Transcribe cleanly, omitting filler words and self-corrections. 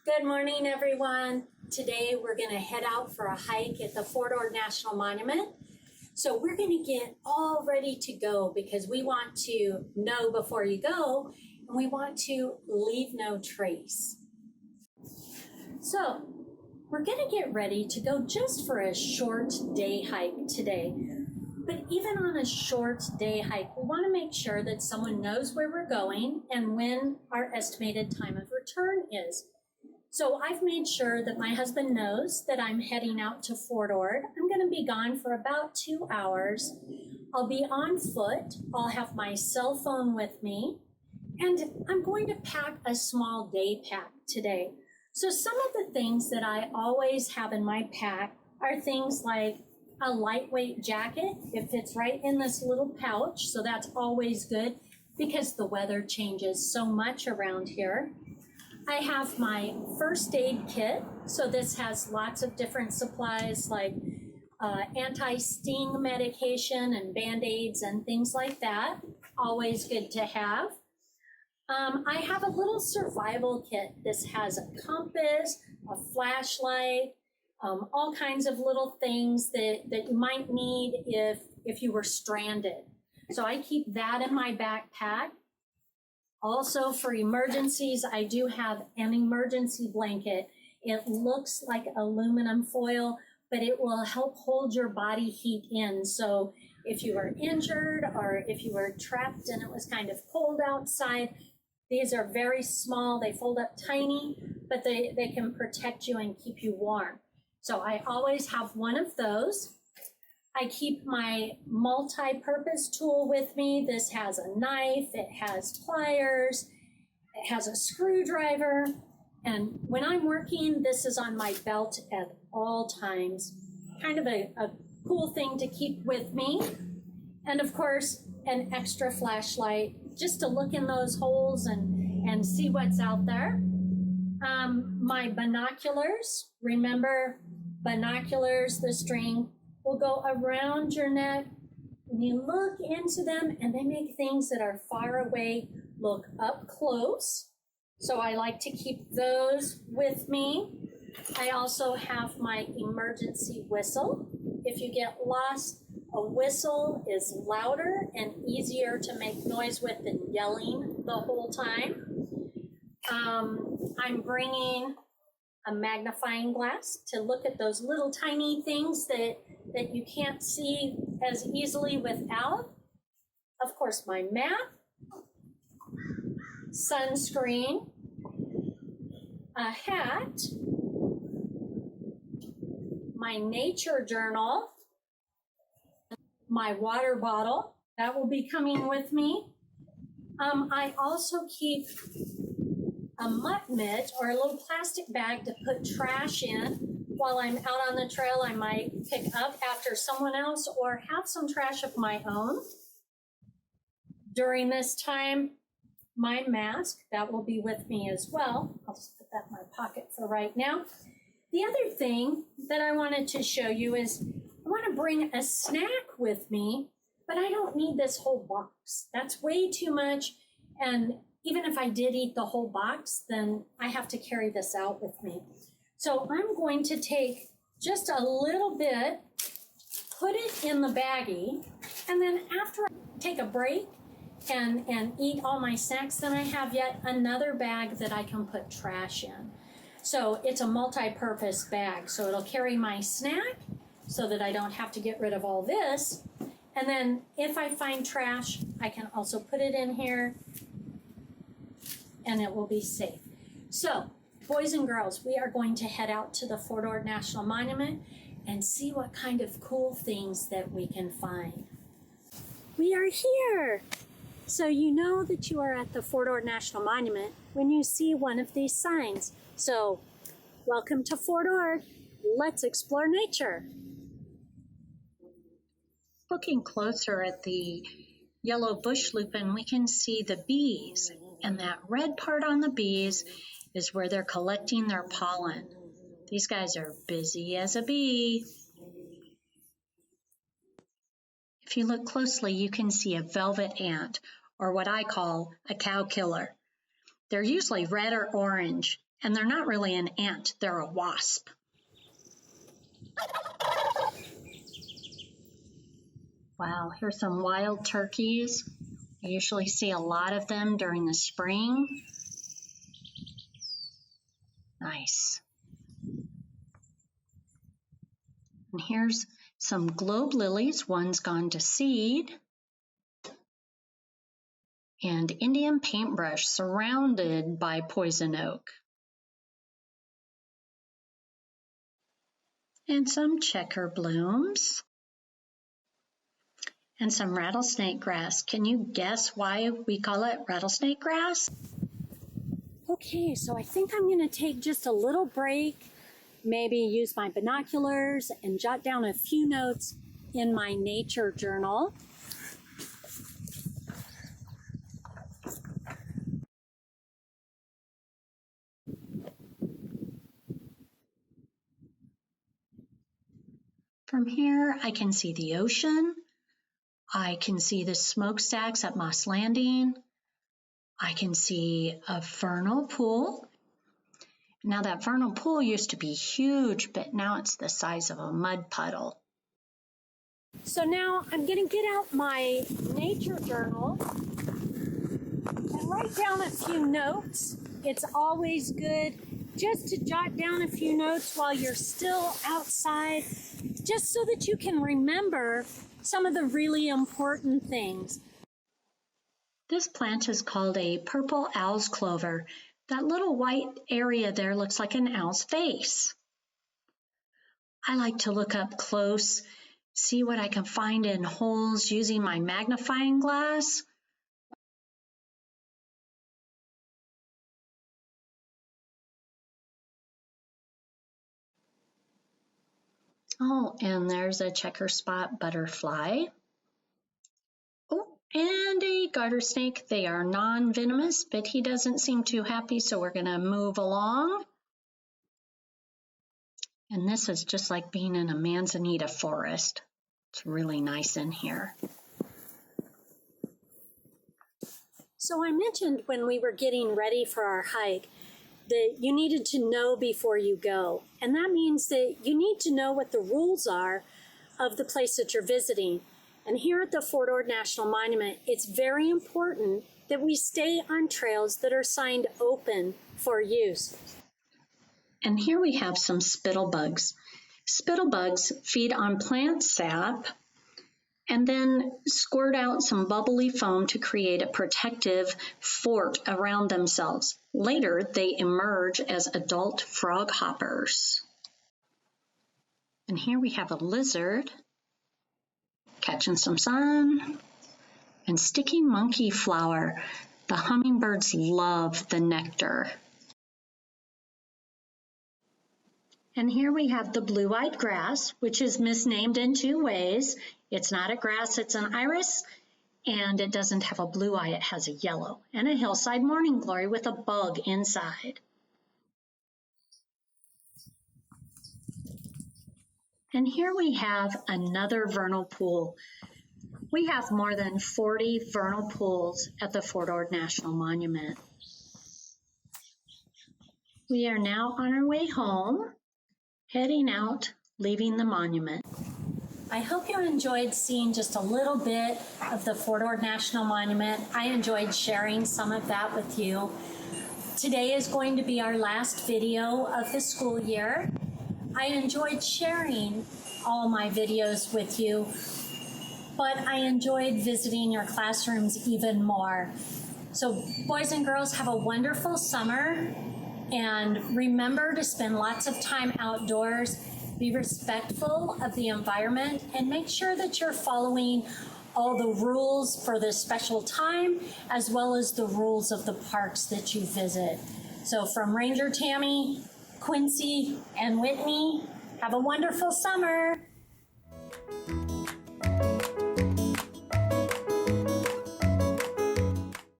Good morning, everyone. Today we're going to head out for a hike at the Fort Ord National Monument. So we're going to get all ready to go because we want to know before you go, and we want to leave no trace. So we're going to get ready to go just for a short day hike today. But even on a short day hike, we want to make sure that someone knows where we're going and when our estimated time of return is. So I've made sure that my husband knows that I'm heading out to Fort Ord. I'm going to be gone for about 2 hours. I'll be on foot. I'll have my cell phone with me. And I'm going to pack a small day pack today. So some of the things that I always have in my pack are things like a lightweight jacket. It fits right in this little pouch. So that's always good because the weather changes so much around here. I have my first aid kit. So this has lots of different supplies like anti-sting medication and Band-Aids and things like that. Always good to have. I have a little survival kit. This has a compass, a flashlight, all kinds of little things that you might need if you were stranded. So I keep that in my backpack. Also, for emergencies, I do have an emergency blanket. It looks like aluminum foil, but it will help hold your body heat in. So if you were injured or if you were trapped and it was kind of cold outside, these are very small. They fold up tiny, but they can protect you and keep you warm. So I always have one of those. I keep my multi-purpose tool with me. This has a knife, it has pliers, it has a screwdriver, and when I'm working, this is on my belt at all times. Kind of a cool thing to keep with me. And of course, an extra flashlight, just to look in those holes and see what's out there. My binoculars, remember, binoculars, the string will go around your neck, and you look into them and they make things that are far away look up close. So I like to keep those with me. I also have my emergency whistle. If you get lost, a whistle is louder and easier to make noise with than yelling the whole time. I'm bringing a magnifying glass to look at those little tiny things that you can't see as easily without. Of course, my map, sunscreen, a hat, my nature journal, my water bottle, that will be coming with me. I also keep a mutt mitt or a little plastic bag to put trash in. While I'm out on the trail, I might pick up after someone else or have some trash of my own. During this time, my mask, that will be with me as well. I'll just put that in my pocket for right now. The other thing that I wanted to show you is I want to bring a snack with me, but I don't need this whole box. That's way too much. And even if I did eat the whole box, then I have to carry this out with me. So I'm going to take just a little bit, put it in the baggie, and then after I take a break and eat all my snacks, then I have yet another bag that I can put trash in. So it's a multi-purpose bag. So it'll carry my snack so that I don't have to get rid of all this. And then if I find trash, I can also put it in here and it will be safe. So, boys and girls, we are going to head out to the Fort Ord National Monument and see what kind of cool things that we can find. We are here! So you know that you are at the Fort Ord National Monument when you see one of these signs. So, welcome to Fort Ord. Let's explore nature. Looking closer at the yellow bush lupin, we can see the bees. And that red part on the bees is where they're collecting their pollen. These guys are busy as a bee. If you look closely, you can see a velvet ant, or what I call a cow killer. They're usually red or orange, And they're not really an ant, they're a wasp. Wow, here's some wild turkeys. I usually see a lot of them during the spring. Nice. And here's some globe lilies. One's gone to seed. And Indian paintbrush surrounded by poison oak. And some checker blooms. And some rattlesnake grass. Can you guess why we call it rattlesnake grass? Okay, so I think I'm going to take just a little break, maybe use my binoculars and jot down a few notes in my nature journal. From here, I can see the ocean. I can see the smokestacks at Moss Landing. I can see a vernal pool. Now that vernal pool used to be huge, but now it's the size of a mud puddle. So now I'm going to get out my nature journal and write down a few notes. It's always good just to jot down a few notes while you're still outside, just so that you can remember some of the really important things. This plant is called a purple owl's clover. That little white area there looks like an owl's face. I like to look up close, see what I can find in holes using my magnifying glass. Oh, and there's a checker spot butterfly. Oh, and a garter snake. They are non-venomous, but he doesn't seem too happy, so we're going to move along. And this is just like being in a manzanita forest. It's really nice in here. So I mentioned when we were getting ready for our hike that you needed to know before you go. And that means that you need to know what the rules are of the place that you're visiting. And here at the Fort Ord National Monument, it's very important that we stay on trails that are signed open for use. And here we have some spittlebugs. Spittlebugs feed on plant sap and then squirt out some bubbly foam to create a protective fort around themselves. Later, they emerge as adult frog hoppers. And here we have a lizard catching some sun. And sticky monkey flower. The hummingbirds love the nectar. And here we have the blue-eyed grass, which is misnamed in two ways. It's not a grass, it's an iris, and it doesn't have a blue eye, it has a yellow, and a hillside morning glory with a bug inside. And here we have another vernal pool. We have more than 40 vernal pools at the Fort Ord National Monument. We are now on our way home, heading out, leaving the monument. I hope you enjoyed seeing just a little bit of the Fort Ord National Monument. I enjoyed sharing some of that with you. Today is going to be our last video of the school year. I enjoyed sharing all my videos with you, but I enjoyed visiting your classrooms even more. So boys and girls, have a wonderful summer, and remember to spend lots of time outdoors. Be respectful of the environment and make sure that you're following all the rules for this special time, as well as the rules of the parks that you visit. So from Ranger Tammy, Quincy, and Whitney, have a wonderful summer.